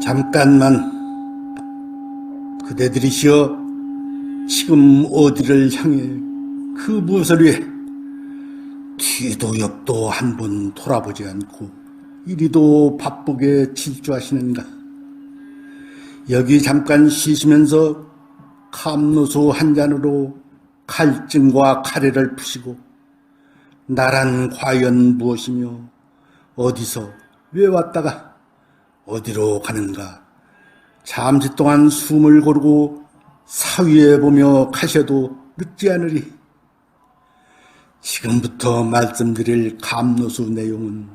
잠깐만 그대들이시여 지금 어디를 향해 그 무엇을 위해 뒤도 옆도 한 번 돌아보지 않고 이리도 바쁘게 질주하시는가. 여기 잠깐 쉬시면서 감로수 한 잔으로 갈증과 가래를 푸시고 나란 과연 무엇이며 어디서 왜 왔다가 어디로 가는가 잠시 동안 숨을 고르고 사위에 보며 가셔도 늦지 않으리. 지금부터 말씀드릴 감로수 내용은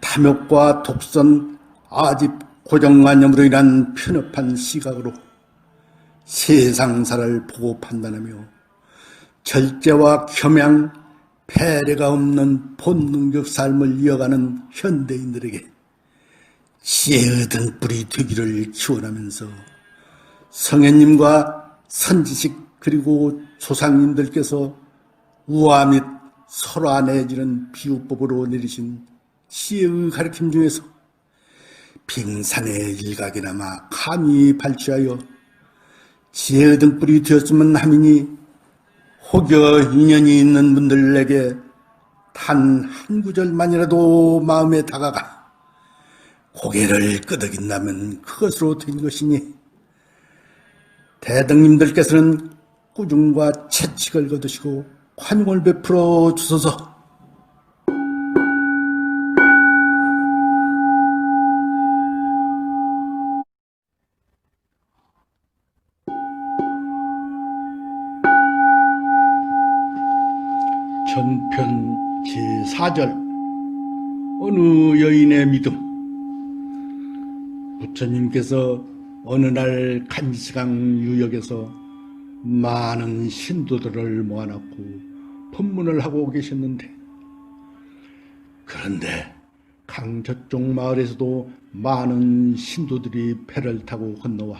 탐욕과 독선, 아집, 고정관념으로 인한 편협한 시각으로 세상사를 보고 판단하며 절제와 겸양, 패례가 없는 본능적 삶을 이어가는 현대인들에게 지혜의 등불이 되기를 기원하면서 성현님과 선지식 그리고 조상님들께서 우화 및 설화 내지는 비유법으로 내리신 지혜의 가르침 중에서 빙산의 일각이나마 감히 발취하여 지혜의 등불이 되었으면 하미니 혹여 인연이 있는 분들에게 단 한 구절만이라도 마음에 다가가 고개를 끄덕인다면 그것으로 된 것이니 대등님들께서는 꾸중과 채찍을 거두시고 환용을 베풀어 주소서. 전편 제4절 어느 여인의 믿음. 부처님께서 어느 날 간시강 유역에서 많은 신도들을 모아놓고 법문을 하고 계셨는데, 그런데 강 저쪽 마을에서도 많은 신도들이 배를 타고 건너와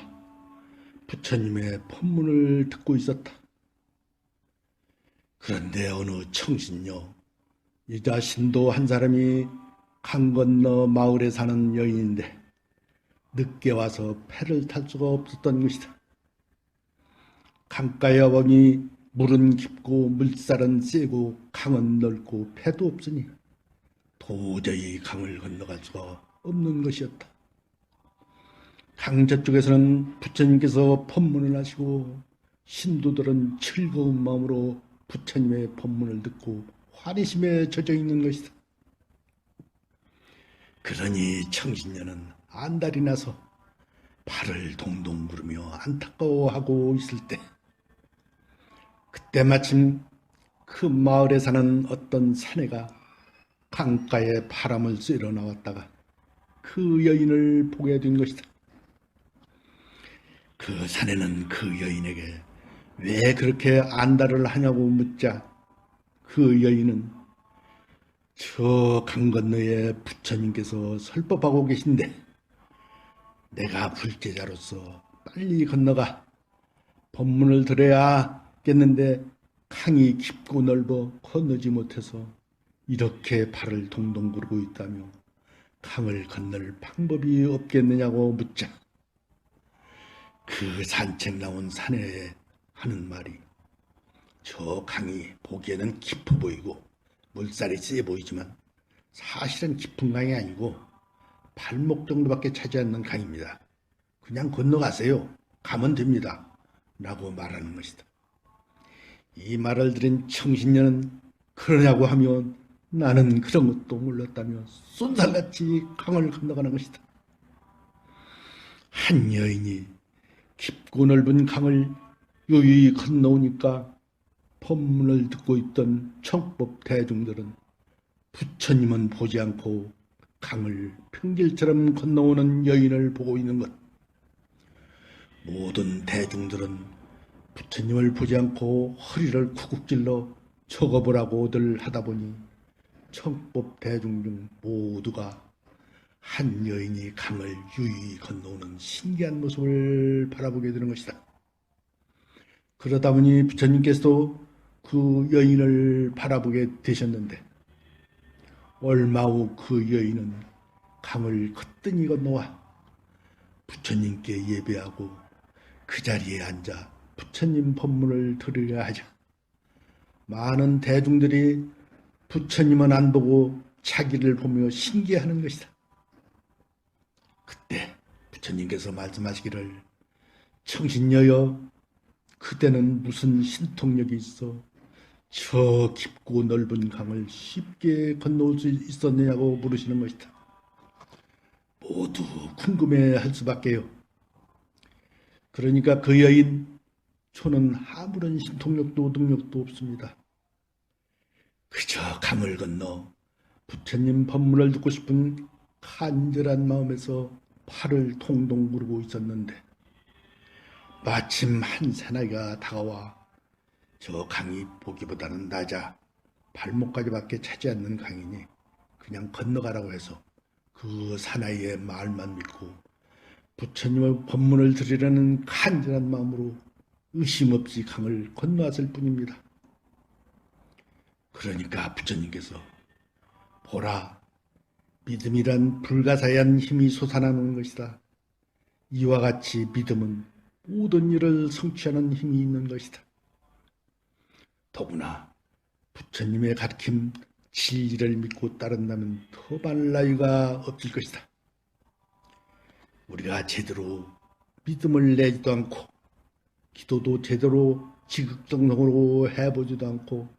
부처님의 법문을 듣고 있었다. 그런데 어느 청신녀 여자 신도 한 사람이 강 건너 마을에 사는 여인인데 늦게 와서 배를 탈 수가 없었던 것이다. 강가에 와보니 물은 깊고 물살은 세고 강은 넓고 배도 없으니 도저히 강을 건너갈 수가 없는 것이었다. 강 저쪽에서는 부처님께서 법문을 하시고 신도들은 즐거운 마음으로 부처님의 법문을 듣고 환희심에 젖어 있는 것이다. 그러니 청신녀는 안달이 나서 발을 동동 구르며 안타까워하고 있을 때, 그때 마침 그 마을에 사는 어떤 사내가 강가에 바람을 쐬러 나왔다가 그 여인을 보게 된 것이다. 그 사내는 그 여인에게 왜 그렇게 안달을 하냐고 묻자 그 여인은 저 강 건너에 부처님께서 설법하고 계신데 내가 불제자로서 빨리 건너가 법문을 들어야겠는데 강이 깊고 넓어 건너지 못해서 이렇게 발을 동동 구르고 있다며 강을 건널 방법이 없겠느냐고 묻자 그 산책 나온 사내에 하는 말이 저 강이 보기에는 깊어 보이고 물살이 세 보이지만 사실은 깊은 강이 아니고 발목 정도밖에 차지 않는 강입니다. 그냥 건너가세요. 가면 됩니다. 라고 말하는 것이다. 이 말을 들은 청신녀는 그러냐고 하면 나는 그런 것도 몰랐다며 쏜살같이 강을 건너가는 것이다. 한 여인이 깊고 넓은 강을 유유히 건너오니까 법문을 듣고 있던 청법 대중들은 부처님은 보지 않고 강을 평길처럼 건너오는 여인을 보고 있는 것. 모든 대중들은 부처님을 보지 않고 허리를 쿡쿡 적어보라고들 하다 보니 청법 대중 중 모두가 한 여인이 강을 유유히 건너오는 신기한 모습을 바라보게 되는 것이다. 그러다 보니 부처님께서도 그 여인을 바라보게 되셨는데 얼마 후 그 여인은 강을 거뜬히 건너와 부처님께 예배하고 그 자리에 앉아 부처님 법문을 들으려 하자 많은 대중들이 부처님은 안 보고 자기를 보며 신기해하는 것이다. 그때 부처님께서 말씀하시기를 청신여여 그대는 무슨 신통력이 있어 저 깊고 넓은 강을 쉽게 건너올 수 있었느냐고 물으시는 것이다. 모두 궁금해할 수밖에요. 그러니까 그 여인 저는 아무런 신통력도 능력도 없습니다. 그저 강을 건너 부처님 법문을 듣고 싶은 간절한 마음에서 팔을 통동 구르고 있었는데 마침 한 사나이가 다가와 저 강이 보기보다는 낮아 발목까지밖에 차지 않는 강이니 그냥 건너가라고 해서 그 사나이의 말만 믿고 부처님의 법문을 들으려는 간절한 마음으로 의심 없이 강을 건너왔을 뿐입니다. 그러니까 부처님께서 보라, 믿음이란 불가사의한 힘이 솟아나는 것이다. 이와 같이 믿음은 모든 일을 성취하는 힘이 있는 것이다. 더구나 부처님의 가르침 진리를 믿고 따른다면 더 많은 나이가 없을 것이다. 우리가 제대로 믿음을 내지도 않고 기도도 제대로 지극정성으로 해보지도 않고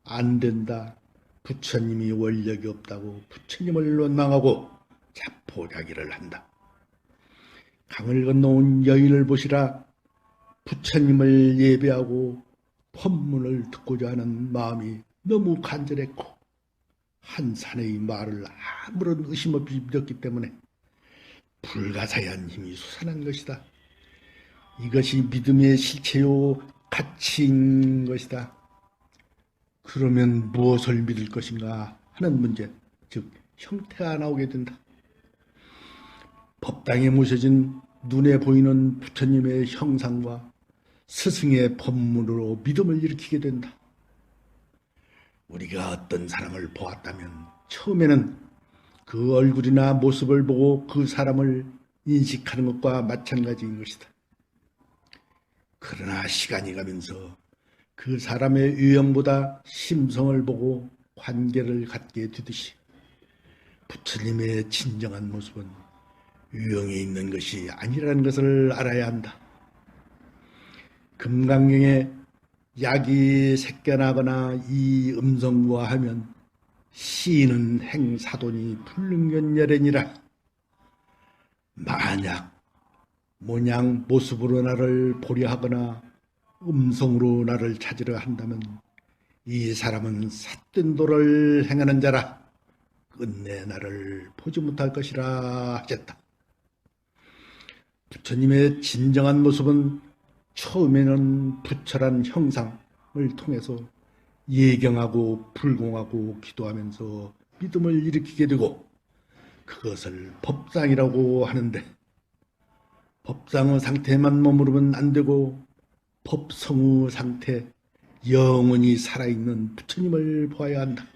안 된다. 부처님이 원력이 없다고 부처님을 원망하고 자포자기를 한다. 강을 건너온 여인을 보시라. 부처님을 예배하고 법문을 듣고자 하는 마음이 너무 간절했고 한 사내의 말을 아무런 의심 없이 믿었기 때문에 불가사의한 힘이 솟아난 것이다. 이것이 믿음의 실체요 가치인 것이다. 그러면 무엇을 믿을 것인가 하는 문제, 즉 형태가 나오게 된다. 법당에 모셔진 눈에 보이는 부처님의 형상과 스승의 법문으로 믿음을 일으키게 된다. 우리가 어떤 사람을 보았다면 처음에는 그 얼굴이나 모습을 보고 그 사람을 인식하는 것과 마찬가지인 것이다. 그러나 시간이 가면서 그 사람의 유형보다 심성을 보고 관계를 갖게 되듯이 부처님의 진정한 모습은 유형에 있는 것이 아니라는 것을 알아야 한다. 금강경에 약이 새겨나거나 이 음성무하하면 시인은 행사돈이 불능견열애니라. 만약 모양 모습으로 나를 보려 하거나 음성으로 나를 찾으려 한다면 이 사람은 삿된 도를 행하는 자라. 끝내 나를 보지 못할 것이라 하셨다. 부처님의 진정한 모습은 처음에는 부처란 형상을 통해서 예경하고 불공하고 기도하면서 믿음을 일으키게 되고 그것을 법상이라고 하는데 법상의 상태만 머무르면 안 되고 법성의 상태, 영원히 살아있는 부처님을 보아야 한다.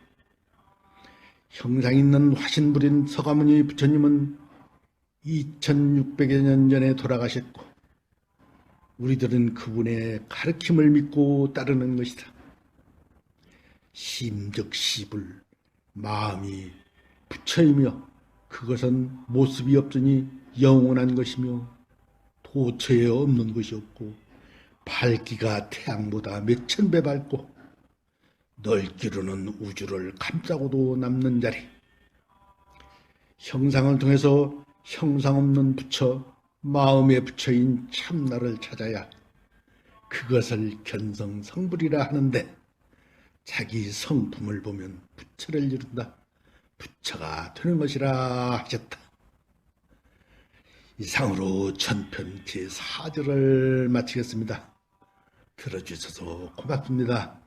형상 있는 화신 부린 서가모니 부처님은 2600여 년 전에 돌아가셨고 우리들은 그분의 가르침을 믿고 따르는 것이다. 심즉시불, 마음이 부처이며 그것은 모습이 없으니 영원한 것이며 도처에 없는 것이 없고 밝기가 태양보다 몇천 배 밝고 넓기로는 우주를 감싸고도 남는 자리. 형상을 통해서 형상 없는 부처, 마음의 부처인 참나를 찾아야 그것을 견성성불이라 하는데 자기 성품을 보면 부처를 이룬다. 부처가 되는 것이라 하셨다. 이상으로 전편 제4절을 마치겠습니다. 들어주셔서 고맙습니다.